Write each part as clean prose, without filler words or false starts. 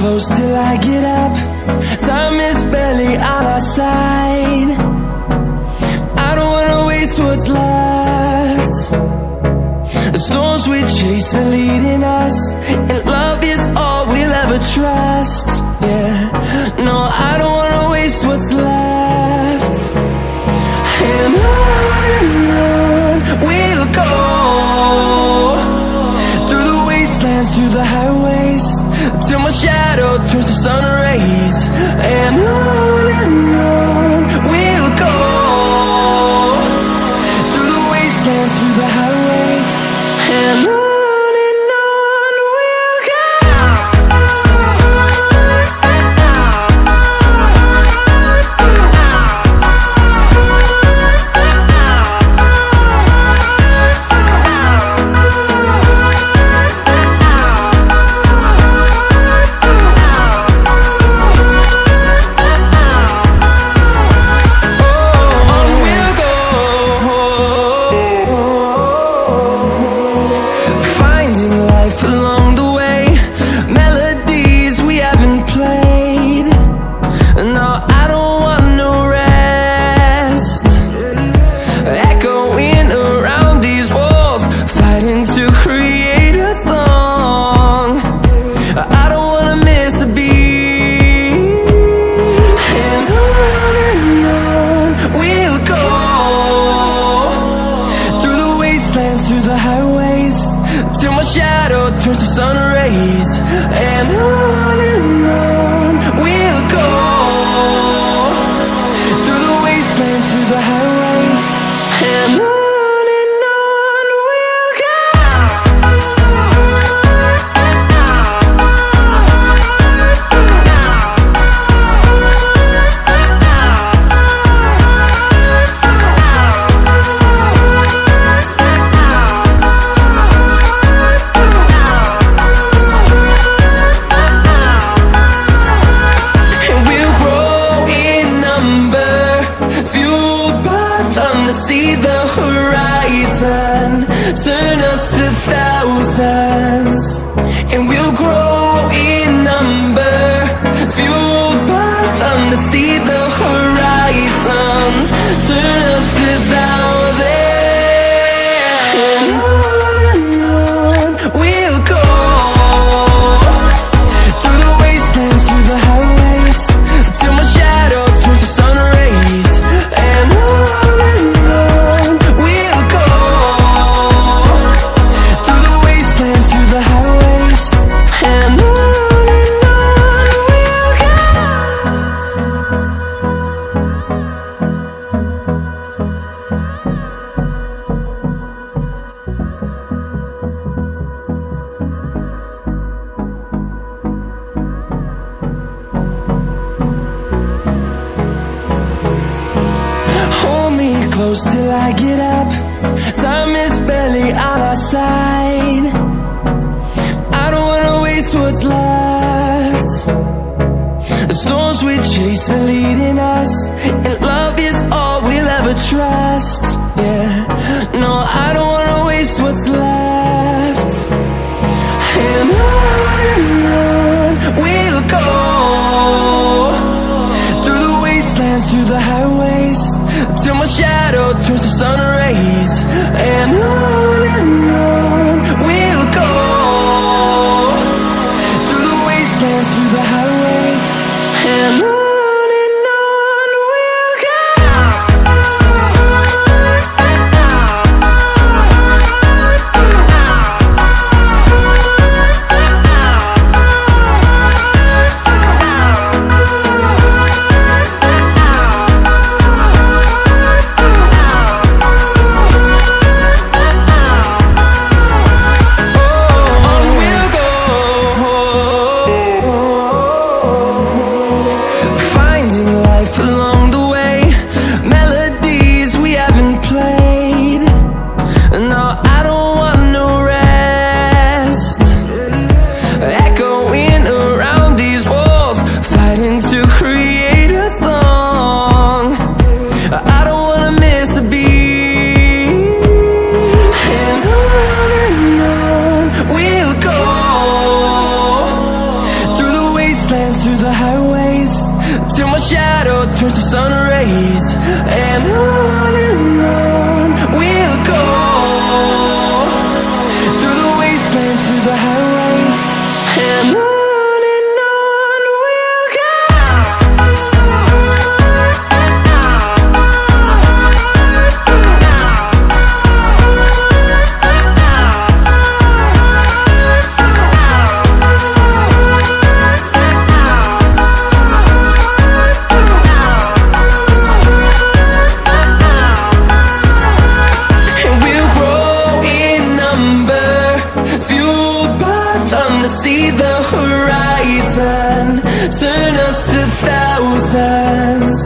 close till I get up. Time is barely on our side. I don't wanna waste what's left. The storms we chase are leading us, and love is all we'll ever trust. Yeah, no, I don't wanna waste what's left. And on we'll go, through the wastelands, through the highways, till my shadow turns to sun rays. And on we'll go, through the wastelands, through the highways, and on we'll go. Turns to sun rays, and on we'll go, through the wastelands, through the highways, and on we'll go. Turn us to thousands, and we'll grow in number, fueled by them to see the horizon. Turn us to thousands, and on we'll go, through the wastelands, through the highways, till my shadow turns to sun rays. And on we'll go, through the wastelands, through the highways, and on we'll go. Hold me close till I get up. Time is barely on our side. I don't wanna waste what's left. The storms we chase are leading us, and love is all we'll ever trust. Yeah, no, I don't wanna waste what's left. And on we'll go, through the wastelands, through the highways, till my shadow turns to sun rays. And on we'll go, through the wastelands, through the highways, and on we'll go. till my shadow turns to sun rays. And on we'll go, through the wastelands, through the highways, and on we'll go. See the horizon, turn us to thousands,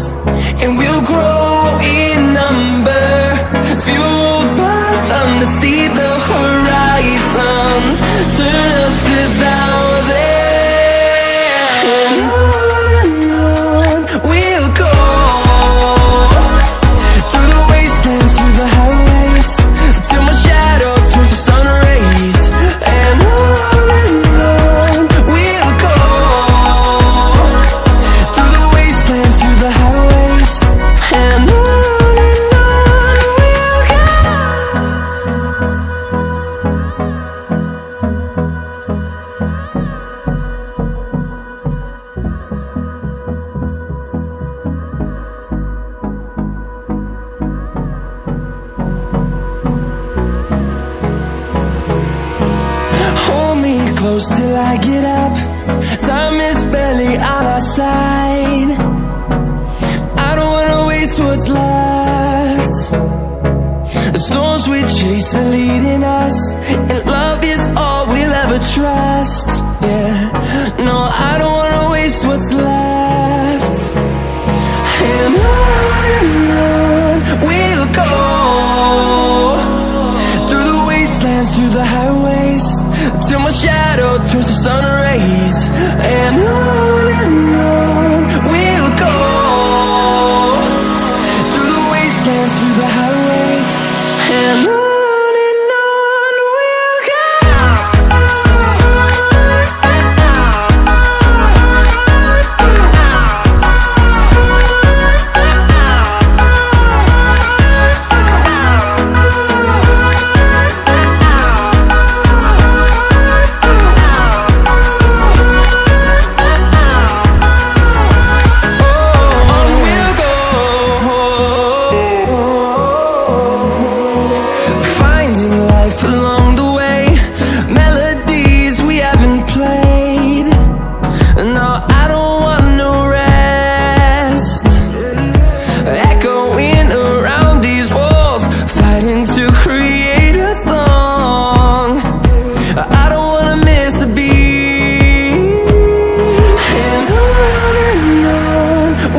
and we'll grow in number, fueled by them. To see the horizon, turn us to thousands, and on we'll go, through the wastelands, through the highways, till my shadow turns to sun rays. And close till I get up. Time is barely on our side. I don't wanna waste what's left. The storms we chase are leading us, and love is all we'll ever trust. Yeah, no, I don't wanna waste what's left. And on we'll go, through the wastelands, through the highways, till my shadow turns to sun rays. And on we'll go, through the wastelands, through the highways, and on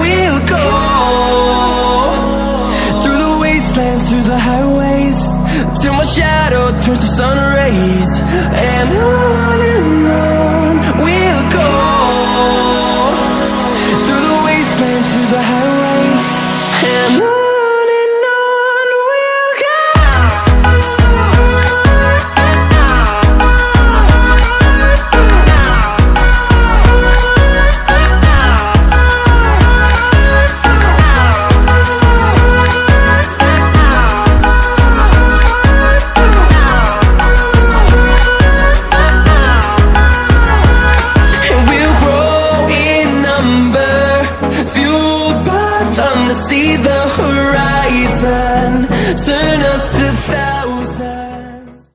we'll go. Through the highways, till my shadow turns to sun rays. And on we'll go, through the wastelands, through the highways, and on we'll go. To see the horizon,